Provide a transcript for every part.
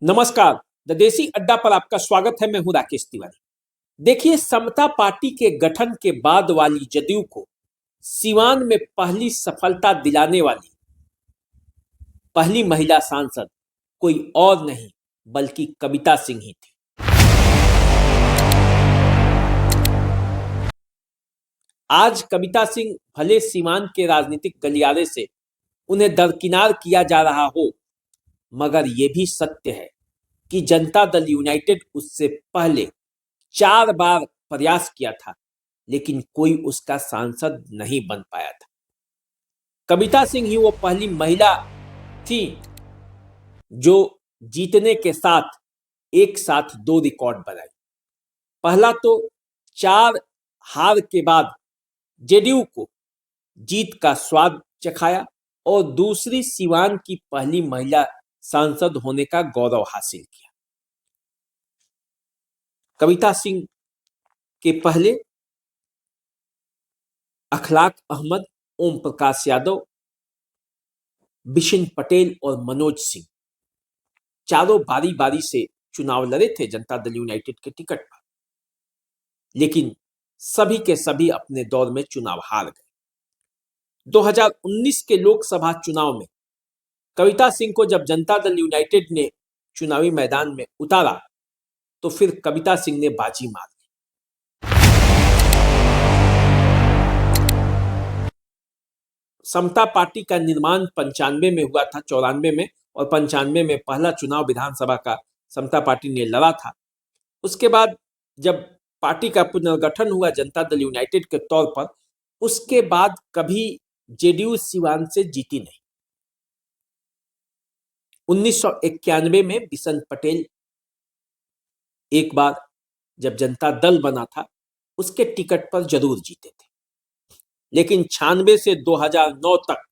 नमस्कार। द देसी अड्डा पर आपका स्वागत है। मैं हूं राकेश तिवारी। देखिए, समता पार्टी के गठन के बाद वाली जदयू को सिवान में पहली सफलता दिलाने वाली पहली महिला सांसद कोई और नहीं बल्कि कविता सिंह ही थी। आज कविता सिंह भले सिवान के राजनीतिक गलियारे से उन्हें दरकिनार किया जा रहा हो, मगर यह भी सत्य है कि जनता दल यूनाइटेड उससे पहले 4 बार प्रयास किया था, लेकिन कोई उसका सांसद नहीं बन पाया था। कविता सिंह ही वो पहली महिला थी जो जीतने के साथ एक साथ 2 रिकॉर्ड बनाई। पहला तो 4 हार के बाद जेडीयू को जीत का स्वाद चखाया और दूसरी सिवान की पहली महिला सांसद होने का गौरव हासिल किया। कविता सिंह के पहले अखलाक अहमद, ओम प्रकाश यादव, बिशन पटेल और मनोज सिंह चारों बारी बारी से चुनाव लड़े थे जनता दल यूनाइटेड के टिकट पर, लेकिन सभी के सभी अपने दौर में चुनाव हार गए। 2019 के लोकसभा चुनाव में कविता सिंह को जब जनता दल यूनाइटेड ने चुनावी मैदान में उतारा तो फिर कविता सिंह ने बाजी मार ली। समता पार्टी का निर्माण 95 में हुआ था, 94 में, और 95 में पहला चुनाव विधानसभा का समता पार्टी ने लड़ा था। उसके बाद जब पार्टी का पुनर्गठन हुआ जनता दल यूनाइटेड के तौर पर, उसके बाद कभी जेडीयू सिवान से जीती नहीं। 1991 में बिशन पटेल एक बार जब जनता दल बना था उसके टिकट पर जरूर जीते थे, लेकिन 96 से 2009 तक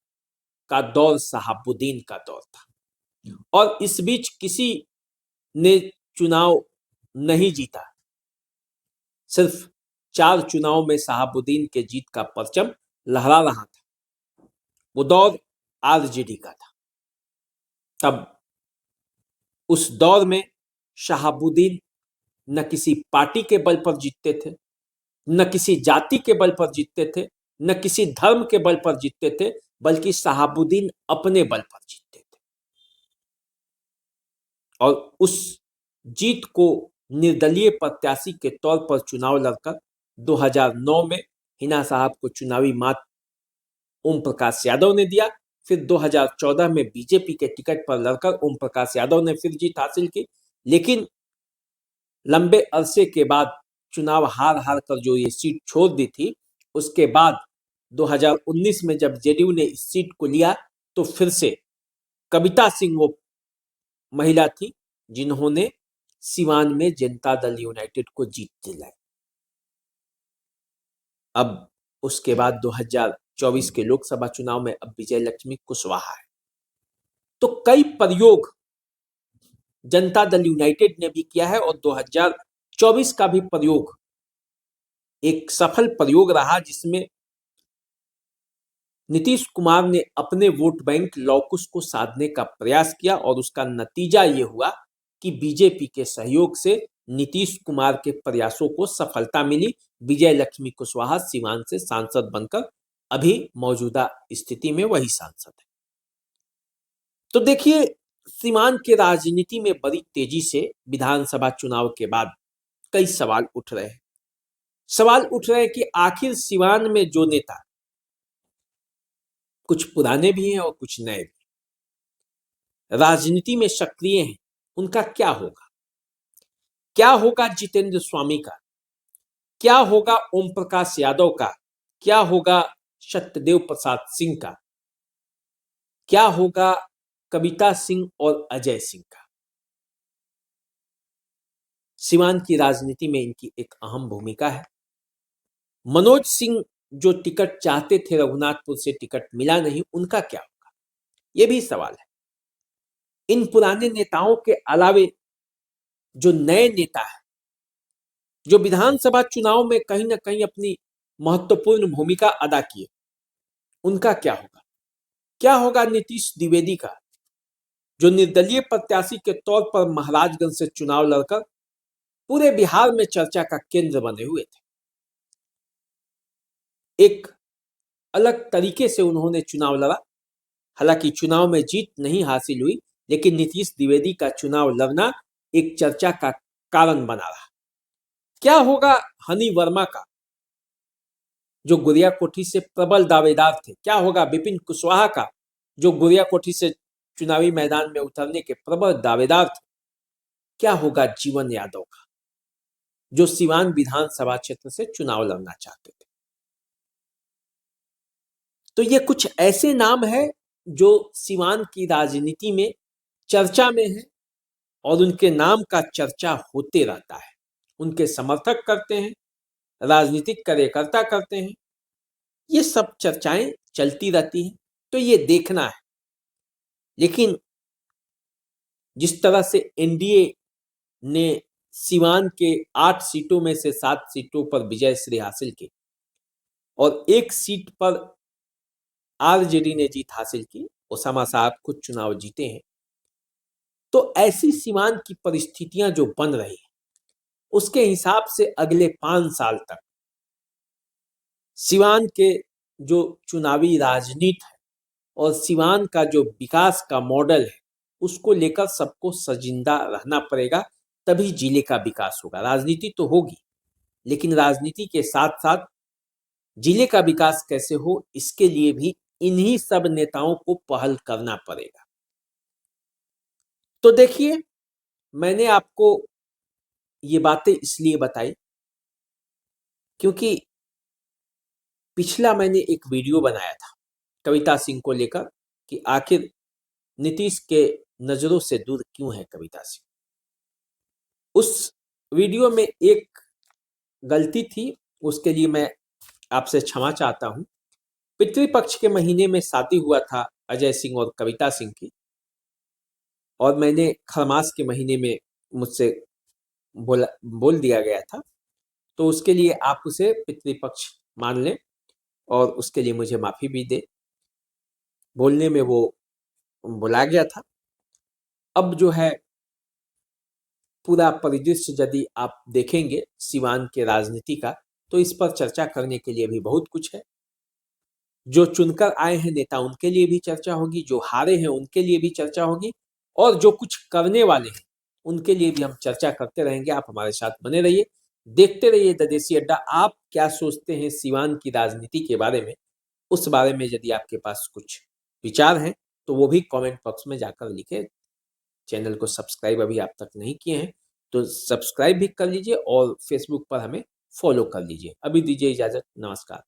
का दौर शहाबुद्दीन का दौर था और इस बीच किसी ने चुनाव नहीं जीता। सिर्फ 4 चुनाव में शहाबुद्दीन के जीत का परचम लहरा रहा था। वो दौर आरजेडी का था। तब उस दौर में शहाबुद्दीन न किसी पार्टी के बल पर जीतते थे, न किसी जाति के बल पर जीतते थे, न किसी धर्म के बल पर जीतते थे, बल्कि शहाबुद्दीन अपने बल पर जीतते थे। और उस जीत को निर्दलीय प्रत्याशी के तौर पर चुनाव लड़कर 2009 में हिना साहब को चुनावी मात ओम प्रकाश यादव ने दिया। फिर 2014 में बीजेपी के टिकट पर लड़कर ओम प्रकाश यादव ने फिर जीत हासिल की, लेकिन लंबे अरसे के बाद चुनाव हार कर जो ये सीट छोड़ दी थी, उसके बाद 2019 में जब जेडीयू ने इस सीट को लिया तो फिर से कविता सिंह वो महिला थी जिन्होंने सिवान में जनता दल यूनाइटेड को जीत दिलाई। अब उसके बाद 2024 के लोकसभा चुनाव में अब विजय लक्ष्मी कुशवाहा है। तो कई प्रयोग जनता दल यूनाइटेड ने भी किया है और 2024 का भी प्रयोग एक सफल प्रयोग रहा, जिसमें नीतीश कुमार ने अपने वोट बैंक लॉकुश को साधने का प्रयास किया और उसका नतीजा ये हुआ कि बीजेपी के सहयोग से नीतीश कुमार के प्रयासों को सफलता मिली। विजय लक्ष्मी कुशवाहा सिवान से सांसद बनकर अभी मौजूदा स्थिति में वही सांसद है। तो देखिए, सिवान के राजनीति में बड़ी तेजी से विधानसभा चुनाव के बाद कई सवाल उठ रहे हैं। सवाल उठ रहे हैं कि आखिर सिवान में जो नेता, कुछ पुराने भी हैं और कुछ नए भी, राजनीति में सक्रिय हैं, उनका क्या होगा? क्या होगा जितेंद्र स्वामी का? क्या होगा ओम प्रकाश यादव का? क्या होगा सत्यदेव प्रसाद सिंह का? क्या होगा कविता सिंह और अजय सिंह का? सिवान की राजनीति में इनकी एक अहम भूमिका है। मनोज सिंह जो टिकट चाहते थे, रघुनाथपुर से टिकट मिला नहीं, उनका क्या होगा? यह भी सवाल है। इन पुराने नेताओं के अलावे जो नए नेता है, जो विधानसभा चुनाव में कहीं ना कहीं अपनी महत्वपूर्ण भूमिका अदा किए, उनका क्या होगा? क्या होगा नीतीश द्विवेदी का? जो निर्दलीय प्रत्याशी के तौर पर महाराजगंज से चुनाव लड़कर पूरे बिहार में चर्चा का केंद्र बने हुए थे। एक अलग तरीके से उन्होंने चुनाव लड़ा। हालांकि चुनाव में जीत नहीं हासिल हुई, लेकिन नीतीश द्विवेदी का चुनाव लड़ना एक चर्चा का कारण बना रहा। क्या होगा हनी वर्मा का, जो गुड़िया कोठी से प्रबल दावेदार थे? क्या होगा विपिन कुशवाहा का, जो गुड़िया कोठी से चुनावी मैदान में उतरने के प्रबल दावेदार थे? क्या होगा जीवन यादव का, जो सिवान विधानसभा क्षेत्र से चुनाव लड़ना चाहते थे? तो ये कुछ ऐसे नाम हैं जो सिवान की राजनीति में चर्चा में है और उनके नाम का चर्चा होते रहता है। उनके समर्थक करते हैं, राजनीतिक कार्यकर्ता करते हैं, ये सब चर्चाएं चलती रहती हैं। तो ये देखना है। लेकिन जिस तरह से एनडीए ने सिवान के 8 सीटों में से 7 सीटों पर विजय श्री हासिल की और एक सीट पर आरजेडी ने जीत हासिल की, ओसामा साहब खुद चुनाव जीते हैं, तो ऐसी सिवान की परिस्थितियां जो बन रही है, उसके हिसाब से अगले 5 साल तक सिवान के जो चुनावी राजनीति है और सिवान का जो विकास का मॉडल है, उसको लेकर सबको सजिंदा रहना पड़ेगा, तभी जिले का विकास होगा। राजनीति तो होगी, लेकिन राजनीति के साथ साथ जिले का विकास कैसे हो, इसके लिए भी इन्हीं सब नेताओं को पहल करना पड़ेगा। तो देखिए, मैंने आपको ये बातें इसलिए बताई क्योंकि पिछला मैंने एक वीडियो बनाया था कविता सिंह को लेकर कि आखिर नीतीश के नजरों से दूर क्यों है कविता सिंह। उस वीडियो में एक गलती थी, उसके लिए मैं आपसे क्षमा चाहता हूं। पितृपक्ष के महीने में शादी हुआ था अजय सिंह और कविता सिंह की, और मैंने खरमास के महीने में मुझसे बोल दिया गया था, तो उसके लिए आप उसे पितृपक्ष मान लें और उसके लिए मुझे माफी भी दे। बोलने में वो बुला गया था। अब जो है पूरा परिदृश्य यदि आप देखेंगे सिवान के राजनीति का, तो इस पर चर्चा करने के लिए भी बहुत कुछ है। जो चुनकर आए हैं नेता, उनके लिए भी चर्चा होगी, जो हारे हैं उनके लिए भी चर्चा होगी, और जो कुछ करने वाले हैं उनके लिए भी हम चर्चा करते रहेंगे। आप हमारे साथ बने रहिए, देखते रहिए द देसी अड्डा। आप क्या सोचते हैं सिवान की राजनीति के बारे में? उस बारे में यदि आपके पास कुछ विचार हैं तो वो भी कमेंट बॉक्स में जाकर लिखें। चैनल को सब्सक्राइब अभी आप तक नहीं किए हैं तो सब्सक्राइब भी कर लीजिए और फेसबुक पर हमें फॉलो कर लीजिए। अभी दीजिए इजाजत, नमस्कार।